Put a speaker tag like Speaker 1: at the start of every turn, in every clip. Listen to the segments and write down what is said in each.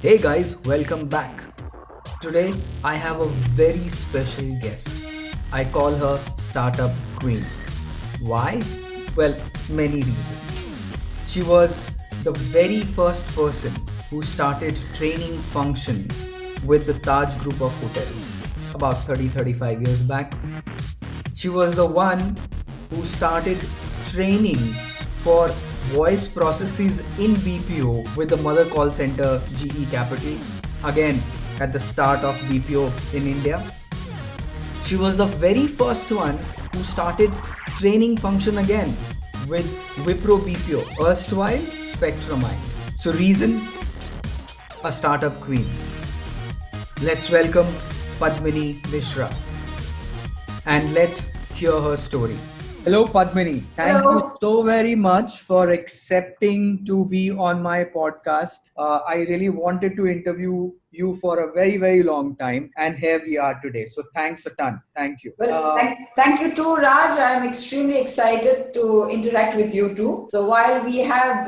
Speaker 1: Hey guys, welcome back. Today I have a very special guest. I call her Startup Queen. Why? Well, many reasons. She was the very first person who started training function with the Taj group of hotels about 35 years back. She was the one who started training for voice processes in BPO with the mother call center GE Capital, again at the start of BPO in India. She was the very first one who started training function again with Wipro BPO, erstwhile Spectramind. So reason, a startup queen. Let's welcome Padmini Mishra and let's hear her story. Hello Padmini, thank you so very much for accepting to be on my podcast. I really wanted to interview you for a very long time and here we are today. So thanks a ton. Thank you.
Speaker 2: Well, thank you too, Raj. I am extremely excited to interact with you too. So while we have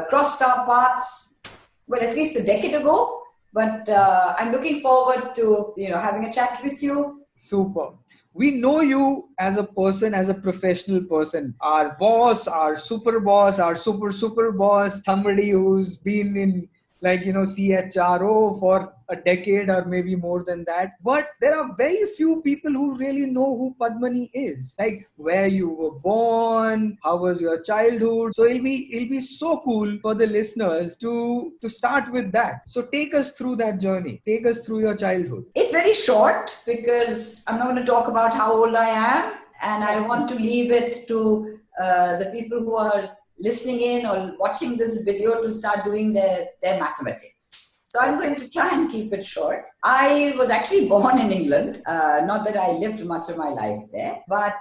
Speaker 2: crossed our paths, well, at least a decade ago, but I'm looking forward to having a chat with you.
Speaker 1: Super. We know you as a person, as a professional person. Our boss, our super boss, our super boss, somebody who's been in CHRO for a decade or maybe more than that. But there are very few people who really know who Padmini is. Like where you were born, how was your childhood. So it'll be so cool for the listeners to start with that. So take us through that journey. Take us through your childhood.
Speaker 2: It's very short because I'm not going to talk about how old I am, and I want to leave it to the people who are listening in or watching this video to start doing their mathematics. So I'm going to try and keep it short. I was actually born in England. Not that I lived much of my life there, but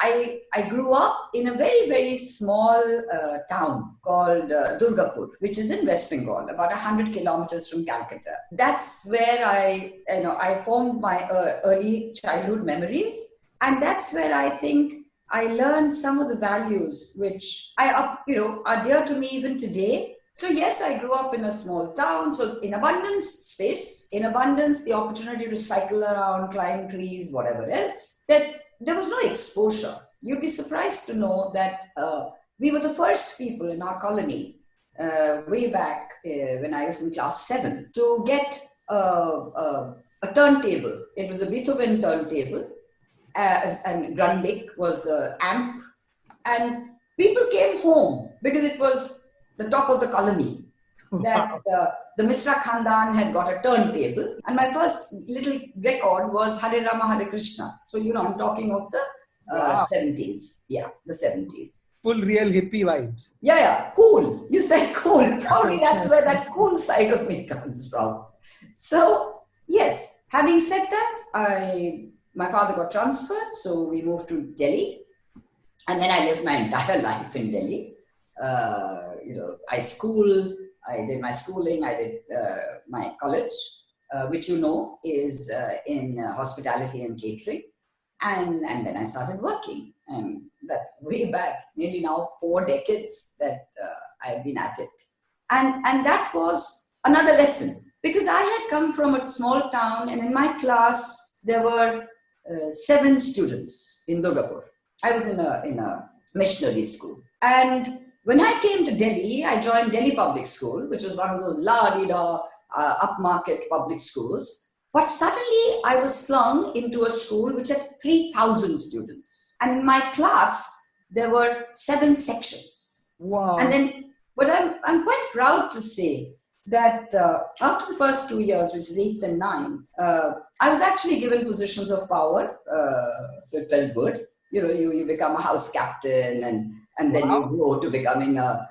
Speaker 2: I grew up in a very small town called Durgapur, which is in West Bengal, about 100 kilometers from Calcutta. That's where I formed my early childhood memories, and that's where I think I learned some of the values which are dear to me even today. So yes, I grew up in a small town. So in abundance, space, in abundance, the opportunity to cycle around, climb trees, whatever else, that there was no exposure. You'd be surprised to know that we were the first people in our colony way back when I was in class 7 to get a turntable. It was a Beethoven turntable. And Grundig was the amp, and people came home because it was the top of the colony. That the Misra Khandan had got a turntable, and my first little record was Hare Rama Hare Krishna. So I'm talking of the 70s. Yeah, the 70s.
Speaker 1: Full real hippie vibes.
Speaker 2: Yeah, cool. You said cool. Probably that's where that cool side of me comes from. So yes, having said that, my father got transferred, so we moved to Delhi, and then I lived my entire life in Delhi. I did my schooling, I did my college, which is in hospitality and catering, and then I started working, and that's way back, nearly now 4 decades that I've been at it, and that was another lesson because I had come from a small town, and in my class there were 7 students in Durgapur. I was in a missionary school. And when I came to Delhi, I joined Delhi Public School, which was one of those la-di-da, upmarket public schools. But suddenly I was flung into a school which had 3,000 students. And in my class, there were 7 sections.
Speaker 1: Wow.
Speaker 2: And then, but I'm quite proud to say that after the first 2 years, which is 8th and 9th, I was actually given positions of power. So it felt good. You become a house captain and then you grow to becoming a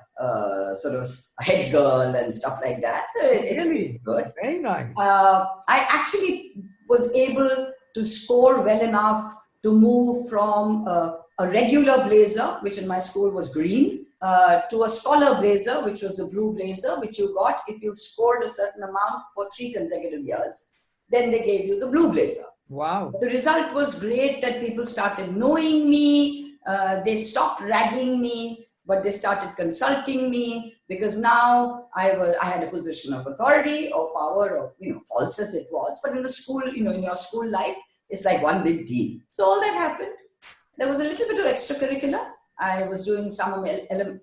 Speaker 2: sort of head girl and stuff like that.
Speaker 1: Really?
Speaker 2: It's good.
Speaker 1: Very nice.
Speaker 2: I actually was able to score well enough to move from a regular blazer, which in my school was green, to a scholar blazer, which was a blue blazer, which you got if you scored a certain amount for 3 consecutive years. Then they gave you the blue blazer.
Speaker 1: Wow.
Speaker 2: The result was great that people started knowing me. They stopped ragging me. but they started consulting me because now I had a position of authority or power, or false as it was, but in the school, in your school life, it's like one big deal. So all that happened. There was a little bit of extracurricular. I was doing some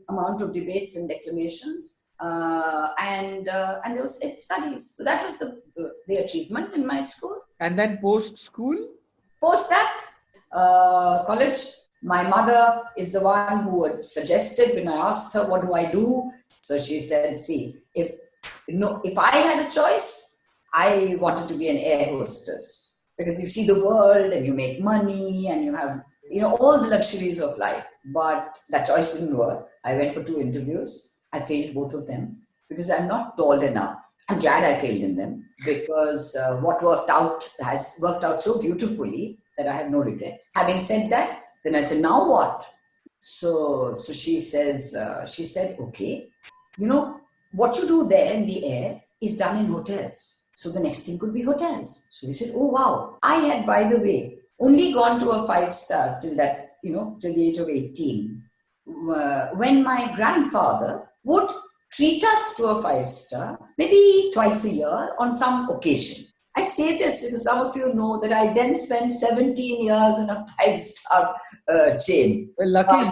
Speaker 2: amount of debates and declamations, and there was studies. So that was the achievement in my school.
Speaker 1: And then post school?
Speaker 2: Post that, college. My mother is the one who had suggested when I asked her, what do I do? So she said, see, if I had a choice, I wanted to be an air hostess, because you see the world and you make money and you have, all the luxuries of life. But that choice didn't work. I went for 2 interviews. I failed both of them because I'm not tall enough. I'm glad I failed in them, because what worked out has worked out so beautifully that I have no regret. Having said that, then I said, now what? So she said, okay, what you do there in the air is done in hotels. So the next thing could be hotels. So we said, oh, wow. I had, by the way, only gone to a 5-star till that, till the age of 18. When my grandfather would treat us to a 5-star, maybe twice a year on some occasion. I say this because some of you know that I then spent 17 years in a 5-star chain.
Speaker 1: Well, lucky.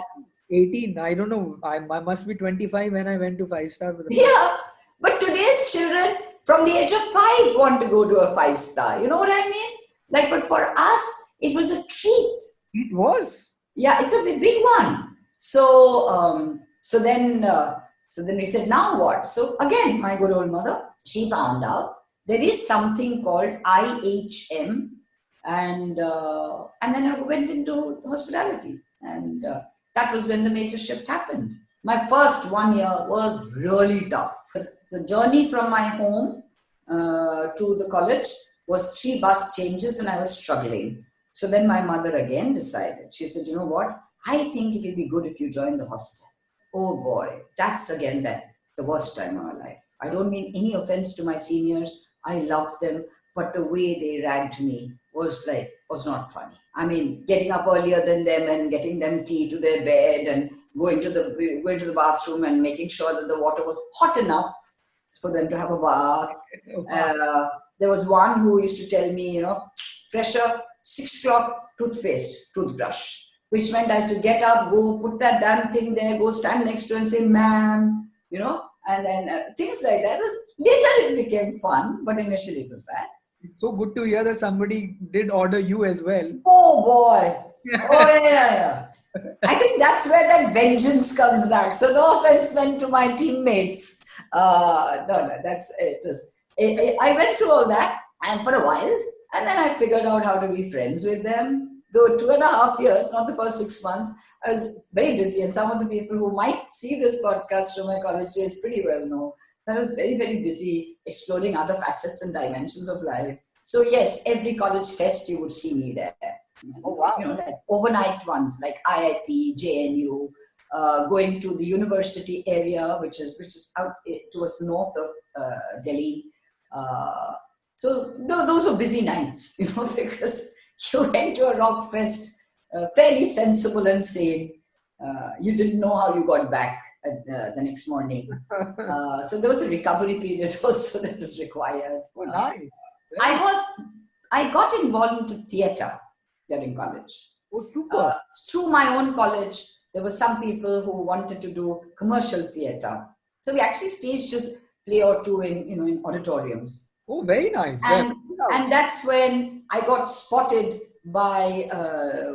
Speaker 1: 18. I don't know. I must be 25 when I went to 5-star.
Speaker 2: Yeah. But today's children from the age of 5 want to go to a 5-star. You know what I mean? But for us, it was a treat.
Speaker 1: It was.
Speaker 2: Yeah, it's a big one. So then we said, now what? So again, my good old mother, she found out there is something called IHM, and then I went into hospitality, and that was when the major shift happened. My first 1 year was really tough. The journey from my home to the college was 3 bus changes, and I was struggling. So then my mother again decided. She said, you know what? I think it will be good if you join the hostel. Oh boy, that's again the worst time of my life. I don't mean any offense to my seniors. I loved them, but the way they ragged me was not funny. I mean, getting up earlier than them and getting them tea to their bed and going to the bathroom and making sure that the water was hot enough for them to have a bath. There was one who used to tell me, fresher, 6 o'clock toothbrush, which meant I used to get up, go put that damn thing there, go stand next to her and say, ma'am, and then things like that. Later it became fun, but initially it was bad.
Speaker 1: It's so good to hear that somebody did order you as well.
Speaker 2: Oh boy. Oh yeah. I think that's where that vengeance comes back. So no offense meant to my teammates. No, that's it. I went through all that and for a while, and then I figured out how to be friends with them. Though 2.5 years, not the first 6 months, I was very busy. And some of the people who might see this podcast from my college days pretty well know that I was very, very busy exploring other facets and dimensions of life. So yes, every college fest you would see me there.
Speaker 1: Oh wow!
Speaker 2: Like overnight ones like IIT, JNU, going to the university area, which is out towards the north of Delhi. So those were busy nights, because you went to a rock fest, fairly sensible and sane. You didn't know how you got back the next morning. So there was a recovery period also that was required.
Speaker 1: Oh, nice.
Speaker 2: I got involved into theatre during college.
Speaker 1: Oh, super.
Speaker 2: Through my own college, there were some people who wanted to do commercial theatre. So we actually staged a play or two in auditoriums.
Speaker 1: Oh, very nice.
Speaker 2: And that's when I got spotted by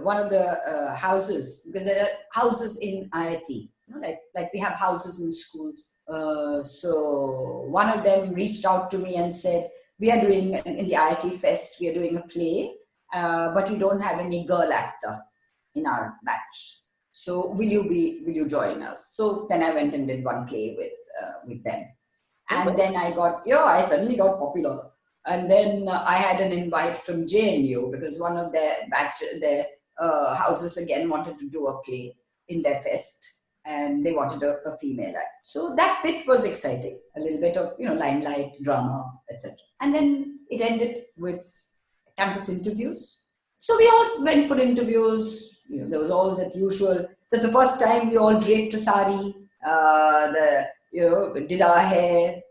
Speaker 2: one of the houses, because there are houses in IIT, like we have houses in schools. So one of them reached out to me and said, we are doing, in the IIT Fest, we are doing a play, but we don't have any girl actor in our batch. So will you join us? So then I went and did one play with them. And then I suddenly got popular. And then I had an invite from JNU because one of their houses again wanted to do a play in their fest, and they wanted a female actor. So that bit was exciting, a little bit of limelight, drama, etc. And then it ended with campus interviews. So we all went for interviews. There was all that usual That's the first time we all draped a sari, did our hair,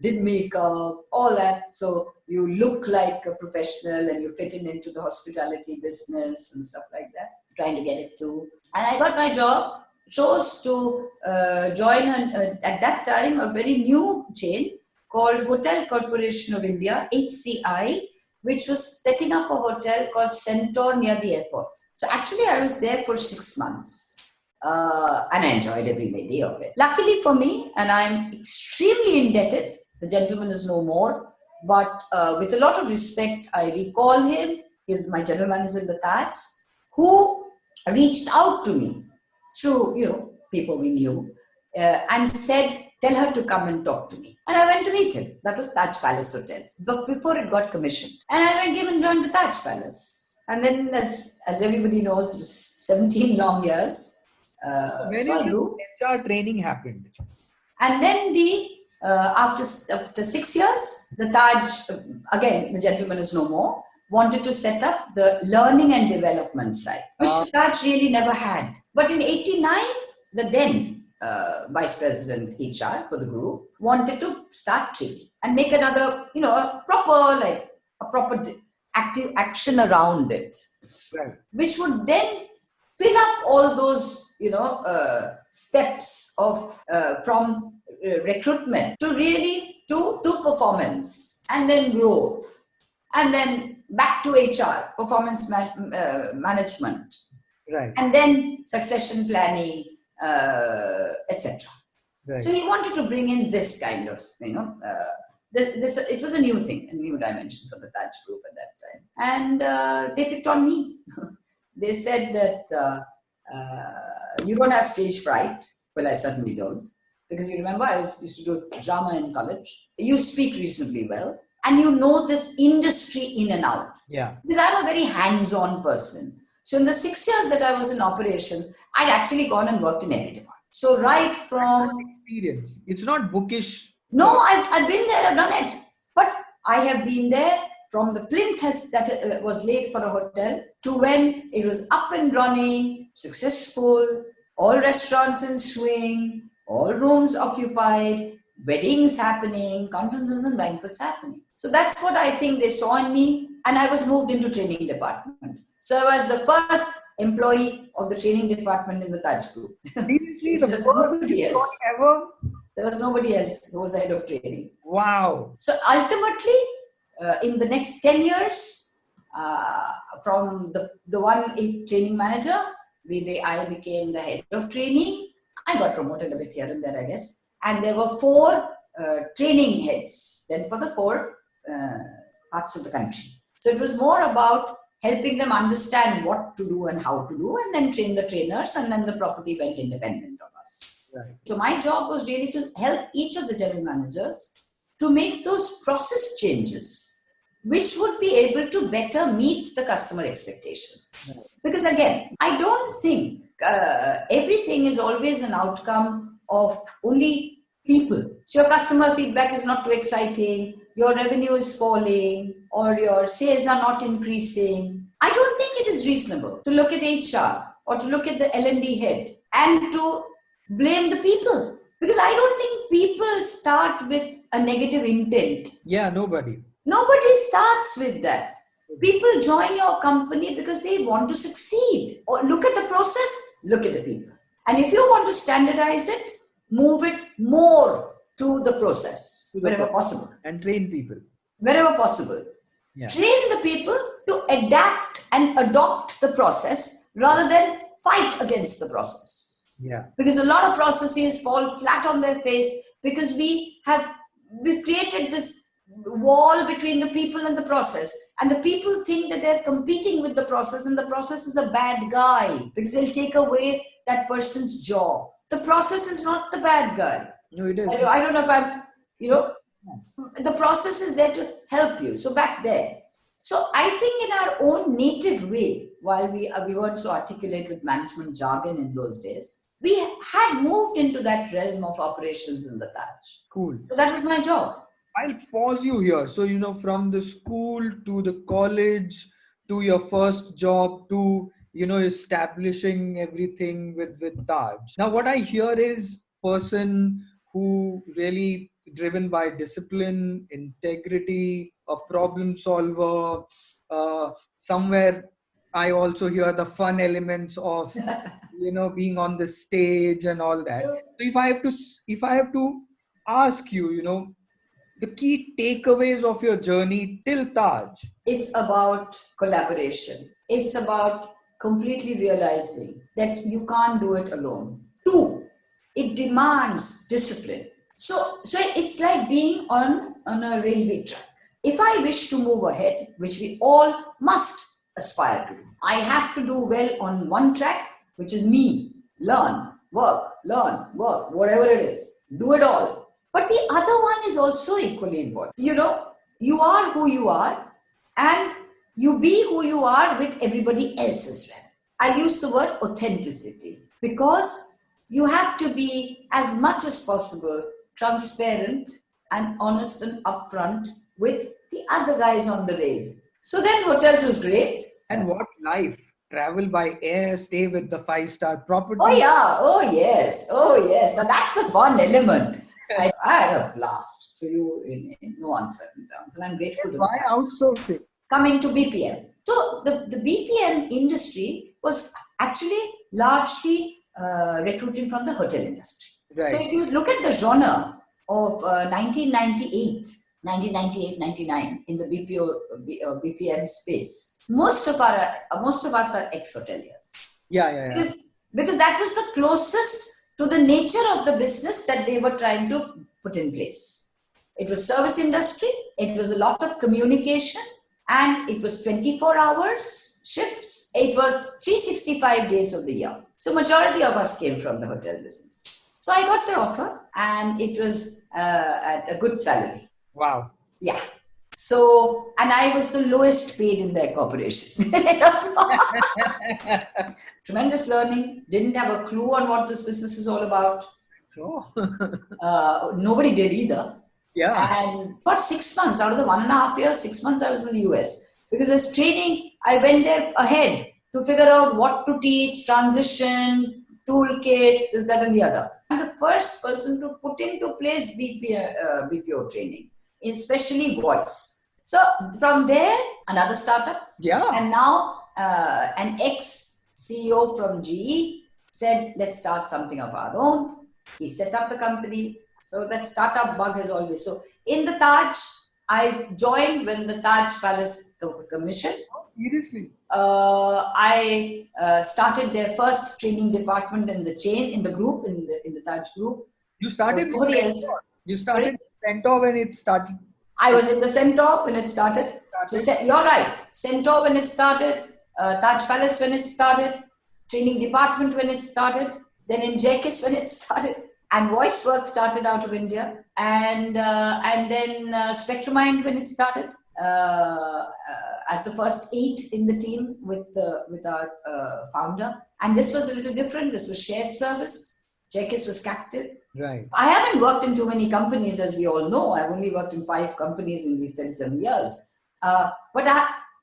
Speaker 2: did makeup, all that. So you look like a professional and you fit into the hospitality business and stuff like that, trying to get it through. And I got my job, chose to join at that time a very new chain called Hotel Corporation of India, HCI, which was setting up a hotel called Centaur near the airport. So actually I was there for 6 months. And I enjoyed every day of it. Luckily for me, and I'm extremely indebted, the gentleman is no more, but with a lot of respect, I recall him. He's my general manager in the Taj, who reached out to me through, people we knew, and said, tell her to come and talk to me. And I went to meet him. That was Taj Palace Hotel, but before it got commissioned. And I went and joined the Taj Palace. And then, as everybody knows, it was 17 long years.
Speaker 1: When HR training happened?
Speaker 2: And then after 6 years, the Taj, again, the gentleman is no more, wanted to set up the learning and development side, which the Taj really never had. But in 89, the then Vice President HR for the group wanted to start training and make another, a proper active action around it,
Speaker 1: right,
Speaker 2: which would then fill up all those, steps of from recruitment to really to performance, and then growth, and then back to HR, performance management,
Speaker 1: right,
Speaker 2: and then succession planning, etc.
Speaker 1: right.
Speaker 2: So he wanted to bring in this kind of, this it was a new thing, a new dimension for the Taj Group at that time, and they picked on me. They said that you don't have stage fright. Well, I certainly don't. Because you remember, I used to do drama in college. You speak reasonably well. And you know this industry in and out.
Speaker 1: Yeah.
Speaker 2: Because I'm a very hands-on person. So in the 6 years that I was in operations, I'd actually gone and worked in every department. So right from...
Speaker 1: experience. It's not bookish.
Speaker 2: No, I've been there, I've done it. But I have been there from the plinth that was laid for a hotel to when it was up and running, successful, all restaurants in swing, all rooms occupied, weddings happening, conferences and banquets happening. So that's what I think they saw in me, and I was moved into training department. So I was the first employee of the training department in the Taj Group.
Speaker 1: Seriously,
Speaker 2: There was nobody else.
Speaker 1: Ever?
Speaker 2: There was nobody else who was the head of training.
Speaker 1: Wow.
Speaker 2: So ultimately, in the next 10 years, from the one training manager, I became the head of training. I got promoted a bit here and there, I guess. And there were 4 training heads then for the 4 parts of the country. So it was more about helping them understand what to do and how to do, and then train the trainers, and then the property went independent of us.
Speaker 1: Right.
Speaker 2: So my job was really to help each of the general managers to make those process changes, which would be able to better meet the customer expectations. Right. Because again, I don't think everything is always an outcome of only people. So your customer feedback is not too exciting, your revenue is falling, or your sales are not increasing. I don't think it is reasonable to look at HR or to look at the L&D head and to blame the people. Because I don't think people start with a negative intent.
Speaker 1: Yeah, nobody.
Speaker 2: Nobody starts with that. People join your company because they want to succeed. Or look at the process, look at the people. And if you want to standardize it, move it more to the process wherever possible.
Speaker 1: And train people.
Speaker 2: Wherever possible. Yeah. Train the people to adapt and adopt the process rather than fight against the process.
Speaker 1: Yeah.
Speaker 2: Because a lot of processes fall flat on their face because we've created this wall between the people and the process, and the people think that they're competing with the process, and the process is a bad guy because they'll take away that person's job. The process is not the bad guy.
Speaker 1: No, it is.
Speaker 2: I don't know if I'm, the process is there to help you. So back there. So I think in our own native way, while we weren't so articulate with management jargon in those days, we had moved into that realm of operations in the Taj.
Speaker 1: Cool.
Speaker 2: So that was my job.
Speaker 1: I'll pause you here. So, from the school to the college to your first job to establishing everything with Taj. Now, what I hear is person who really driven by discipline, integrity, a problem solver. Somewhere, I also hear the fun elements of being on the stage and all that. So if I have to ask you, the key takeaways of your journey till Taj.
Speaker 2: It's about collaboration. It's about completely realizing that you can't do it alone. Two, it demands discipline. So it's like being on a railway track. If I wish to move ahead, which we all must aspire to, I have to do well on one track, which is me. Learn, work, whatever it is. Do it all. But the other one is also equally important. You are who you are, and you be who you are with everybody else as well. I'll use the word authenticity, because you have to be as much as possible transparent and honest and upfront with the other guys on the rail. So then hotels was great.
Speaker 1: And what life? Travel by air, stay with the 5-star property.
Speaker 2: Oh yeah, oh yes. Now that's the fun element. I had a blast. So in no uncertain terms, and I'm grateful to
Speaker 1: Why
Speaker 2: that.
Speaker 1: outsourcing?
Speaker 2: Coming to BPM. So the BPM industry was actually largely recruiting from the hotel industry.
Speaker 1: Right.
Speaker 2: So if you look at the genre of 1998-99 in the BPM space, most of us are ex-hoteliers.
Speaker 1: Yeah.
Speaker 2: Because that was the closest to the nature of the business that they were trying to put in place. It was service industry, it was a lot of communication, and it was 24 hours shifts. It was 365 days of the year. So majority of us came from the hotel business. So I got the offer, and it was at a good salary.
Speaker 1: Wow.
Speaker 2: Yeah. So, and I was the lowest paid in their corporation. Tremendous learning. Didn't have a clue on what this business is all about.
Speaker 1: Sure.
Speaker 2: Nobody did either.
Speaker 1: Yeah.
Speaker 2: And about 6 months out of the 1.5 years, 6 months I was in the US. Because as training, I went there ahead to figure out what to teach, transition, toolkit, this, that, and the other. I'm the first person to put into place BPO training, especially voice. So from there, another startup.
Speaker 1: Yeah.
Speaker 2: And now an ex-CEO from GE said, let's start something of our own. He set up the company. So that startup bug has always. So in the Taj, I joined when the Taj Palace commission.
Speaker 1: Oh, seriously?
Speaker 2: I started their first training department in the chain, in the group, in the Taj group.
Speaker 1: You started
Speaker 2: Nobody else.
Speaker 1: You started Centaur when it started.
Speaker 2: I was in the Centaur when it started. So you're right. Centaur when it started, Taj Palace when it started, training department when it started, then in Jekis when it started, and Voice Work started out of India, and then Spectramind when it started, as the first 8 in the team with our founder. And this was a little different. This was shared service. Jekis was captive.
Speaker 1: Right.
Speaker 2: I haven't worked in too many companies, as we all know. I've only worked in 5 companies in these 37 years. But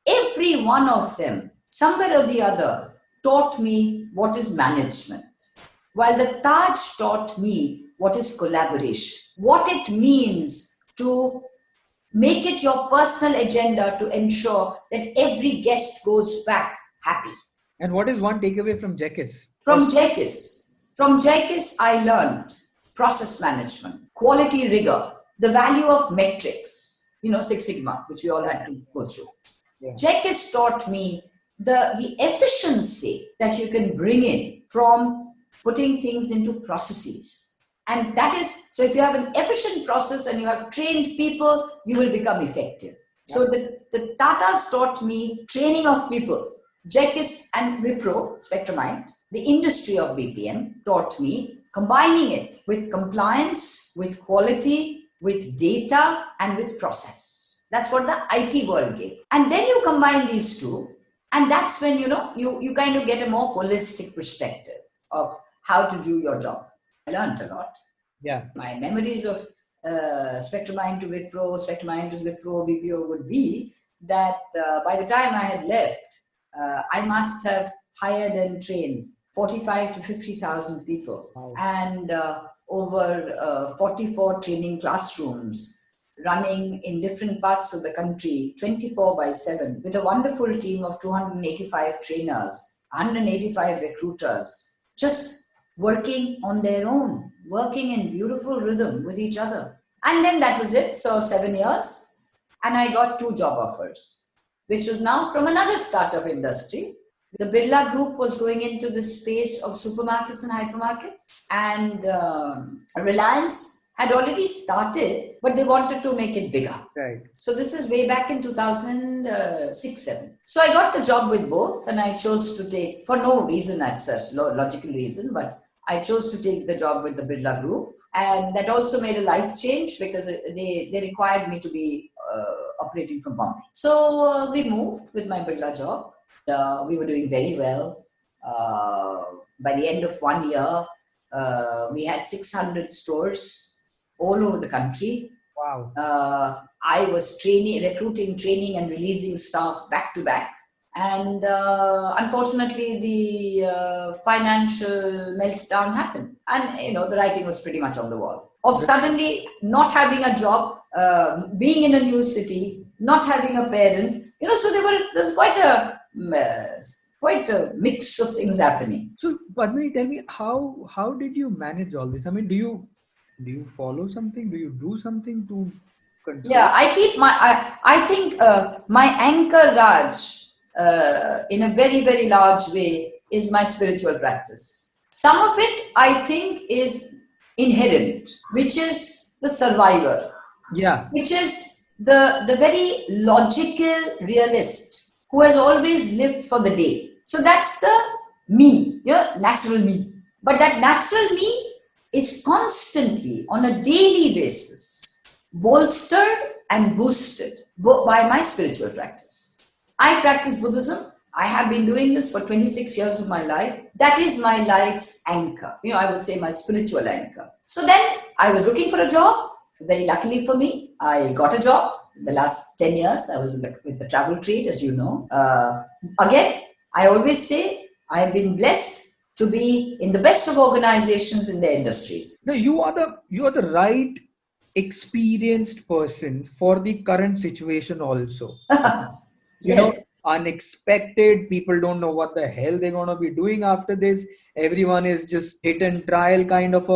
Speaker 2: every one of them, somewhere or the other, taught me what is management. While the Taj taught me what is collaboration, what it means to make it your personal agenda to ensure that every guest goes back happy.
Speaker 1: And what is one takeaway from Jekis?
Speaker 2: From Jekis, I learned process management, quality rigor, the value of metrics, Six Sigma, which we all had to go through. Yeah. Jekis taught me the efficiency that you can bring in from putting things into processes. And that is, so if you have an efficient process and you have trained people, you will become effective. Yeah. So the Tatas taught me training of people. Jekis and Wipro, Spectramind, the industry of BPM taught me combining it with compliance, with quality, with data, and with process. That's what the IT world gave. And then you combine these two, and that's when, you kind of get a more holistic perspective of how to do your job. I learned a lot.
Speaker 1: Yeah.
Speaker 2: My memories of Spectramind to Wipro, Spectramind to Wipro, BPO would be that by the time I had left, I must have hired and trained 45 to 50,000 people.
Speaker 1: Wow.
Speaker 2: And over 44 training classrooms running in different parts of the country 24/7 with a wonderful team of 285 trainers, 185 recruiters, just working on their own, working in beautiful rhythm with each other. And then that was it. So 7 years, and I got 2 job offers, which was now from another startup industry. The Birla Group was going into the space of supermarkets and hypermarkets, and Reliance had already started, but they wanted to make it bigger.
Speaker 1: Right.
Speaker 2: So this is way back in 2006-07. So I got the job with both, and I chose to take, for no reason as such, logical reason, but I chose to take the job with the Birla Group, and that also made a life change because they required me to be operating from Bombay. So we moved with my Birla job. We were doing very well. By the end of 1 year, we had 600 stores all over the country.
Speaker 1: Wow.
Speaker 2: I was recruiting, training, and releasing staff back to back. And unfortunately, the financial meltdown happened. And, the writing was pretty much on the wall. Of suddenly not having a job, being in a new city, not having a parent, so there's quite a mix of things happening.
Speaker 1: So, Padmini, tell me, how did you manage all this? I mean, do you follow something? Do you do something to control?
Speaker 2: Yeah, I keep I think my anchor, Raj, in a very, very large way, is my spiritual practice. Some of it, I think, is inherent, which is the survivor.
Speaker 1: Yeah.
Speaker 2: Which is the very logical realist who has always lived for the day. So that's the me, natural me. But that natural me is constantly, on a daily basis, bolstered and boosted by my spiritual practice. I practice Buddhism. I have been doing this for 26 years of my life. That is my life's anchor. I would say my spiritual anchor. So then I was looking for a job. Very luckily for me, I got a job. The last 10 years, I was with the travel trade, as you know. Again, I always say I have been blessed to be in the best of organizations in their industries.
Speaker 1: No, you are the right experienced person for the current situation also.
Speaker 2: Yes.
Speaker 1: Unexpected. People don't know what the hell they're going to be doing after this. Everyone is just hit and trial kind of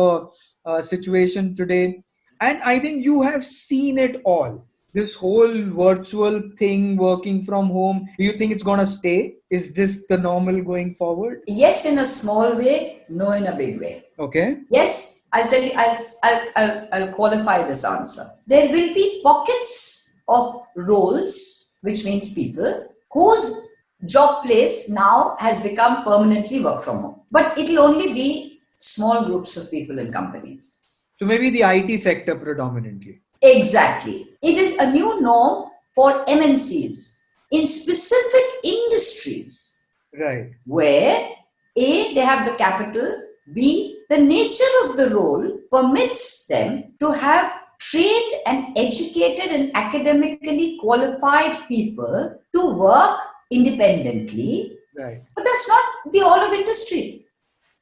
Speaker 1: a situation today. And I think you have seen it all. This whole virtual thing, working from home, do you think it's going to stay? Is this the normal going forward?
Speaker 2: Yes, in a small way, no, in a big way.
Speaker 1: Okay.
Speaker 2: Yes, I'll tell you, I'll qualify this answer. There will be pockets of roles, which means people, whose job place now has become permanently work from home. But it will only be small groups of people in companies.
Speaker 1: So maybe the IT sector predominantly.
Speaker 2: Exactly. It is a new norm for MNCs in specific industries.
Speaker 1: Right.
Speaker 2: Where A, they have the capital, B, the nature of the role permits them to have trained and educated and academically qualified people to work independently.
Speaker 1: Right.
Speaker 2: But that's not the all of industry.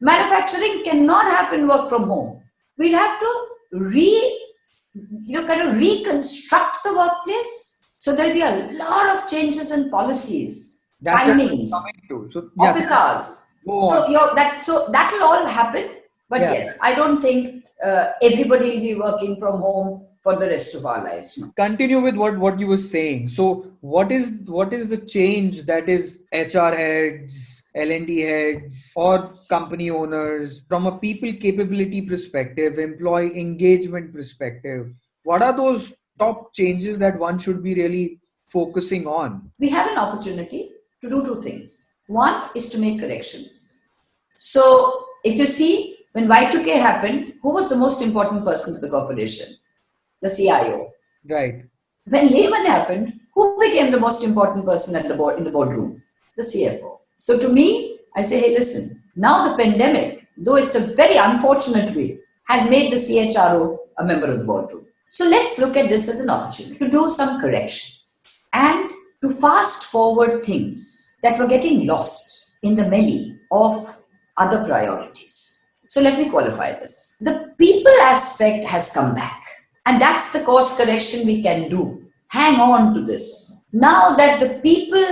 Speaker 2: Manufacturing cannot happen work from home. We'll have to reconstruct the workplace. So there'll be a lot of changes in policies,
Speaker 1: That's
Speaker 2: timings, office hours. So that'll all happen. But yes, I don't think everybody will be working from home for the rest of our lives. No.
Speaker 1: Continue with what you were saying. So what is the change that is HR heads, L&D heads, or company owners, from a people capability perspective, employee engagement perspective? What are those top changes that one should be really focusing on?
Speaker 2: We have an opportunity to do 2 things. One is to make corrections. So if you see, when Y2K happened, who was the most important person to the corporation? The CIO.
Speaker 1: Right.
Speaker 2: When Lehman happened, who became the most important person at the board in the boardroom? The CFO. So to me, I say, hey, listen, now the pandemic, though it's a very unfortunate way, has made the CHRO a member of the boardroom. So let's look at this as an opportunity to do some corrections and to fast forward things that were getting lost. in the melee of other priorities. So let me qualify this. The people aspect has come back, and that's the course correction we can do. Hang on to this. Now that the people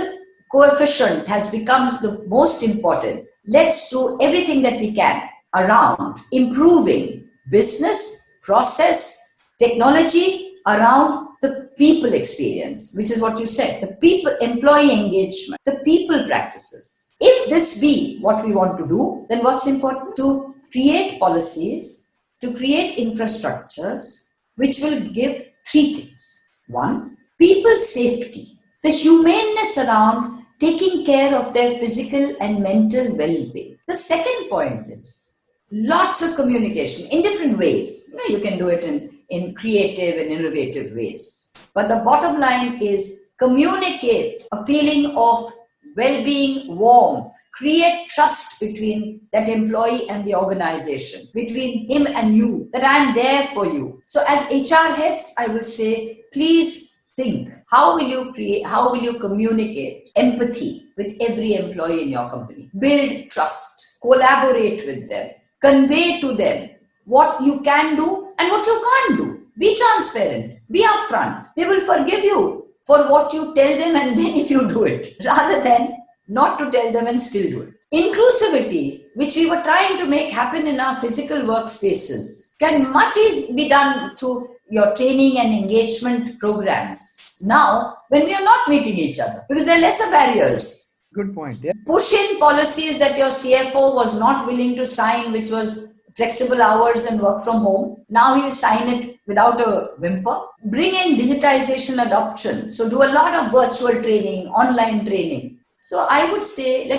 Speaker 2: coefficient has become the most important, let's do everything that we can around improving business, process, technology, around the people experience, which is what you said, the people, employee engagement, the people practices. If this be what we want to do, then what's important? To create policies, to create infrastructures, which will give three things. One, people safety, the humaneness around taking care of their physical and mental well-being. The second point is lots of communication in different ways. You can do it in creative and innovative ways. But the bottom line is communicate a feeling of well-being, warmth, create trust between that employee and the organization, between him and you, that I'm there for you. So as HR heads, I will say, please think, how will you communicate empathy with every employee in your company? Build trust, collaborate with them, convey to them what you can do and what you can't do. Be transparent, be upfront. They will forgive you for what you tell them and then if you do it, rather than not to tell them and still do it. Inclusivity, which we were trying to make happen in our physical workspaces, can much be done through your training and engagement programs. Now, when we are not meeting each other, because there are lesser barriers.
Speaker 1: Good point. Yeah.
Speaker 2: Push in policies that your CFO was not willing to sign, which was flexible hours and work from home. Now he will sign it without a whimper. Bring in digitization adoption. So do a lot of virtual training, online training. So I would say,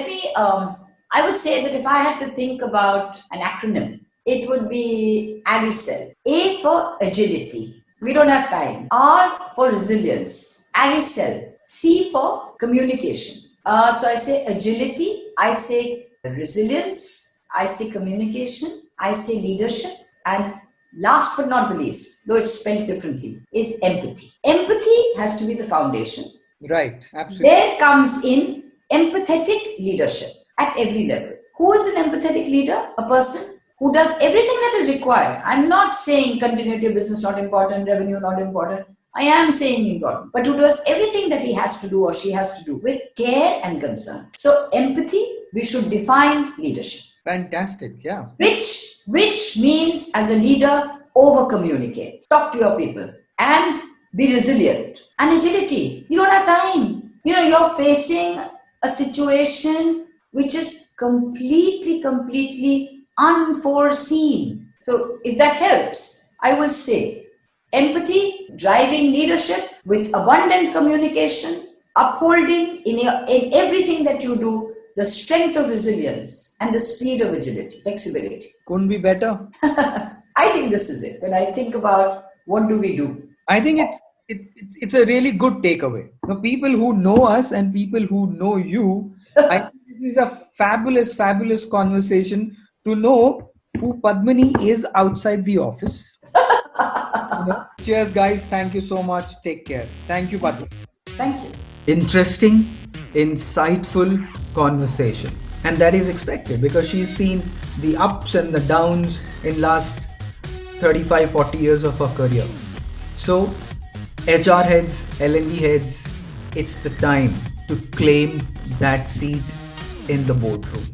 Speaker 2: I would say that if I had to think about an acronym, it would be ARCLE. A for agility. We don't have time. R for resilience. ARCLE. C for communication. So I say agility, I say resilience, I say communication, I say leadership, and last but not the least, though it's spelled differently, is empathy. Empathy has to be the foundation.
Speaker 1: Right, absolutely.
Speaker 2: There comes in empathetic leadership at every level. Who is an empathetic leader? A person who does everything that is required. I'm not saying continuity of business not important, revenue not important. I am saying important, but who does everything that he has to do or she has to do with care and concern. So empathy, we should define leadership.
Speaker 1: Fantastic, yeah.
Speaker 2: Which means as a leader, over communicate, talk to your people and be resilient. And agility, you don't have time. You're facing a situation which is completely unforeseen. So if that helps, I will say empathy, driving leadership with abundant communication, upholding in everything that you do, the strength of resilience and the speed of agility, flexibility.
Speaker 1: Couldn't be better.
Speaker 2: I think this is it. When I think about what do we do,
Speaker 1: I think it's a really good takeaway. The people who know us and people who know you, I think this is a fabulous conversation to know who Padmini is outside the office. Cheers, guys. Thank you so much. Take care. Thank you, Padmini.
Speaker 2: thank you.
Speaker 1: Interesting, insightful conversation. And that is expected because she's seen the ups and the downs in last 35-40 years of her career. So HR heads, L&D heads, it's the time to claim that seat in the boardroom.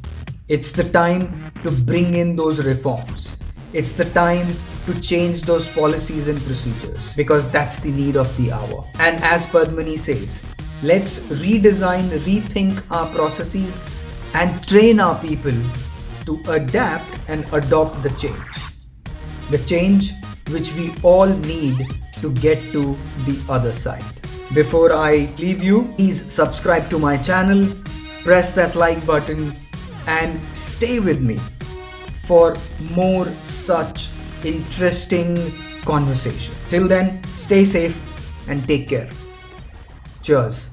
Speaker 1: It's the time to bring in those reforms. It's the time to change those policies and procedures because that's the need of the hour. And as Padmini says, let's redesign, rethink our processes and train our people to adapt and adopt the change. The change which we all need to get to the other side. Before I leave you, please subscribe to my channel, press that like button and stay with me for more such interesting conversation. Till then, stay safe and take care. Cheers.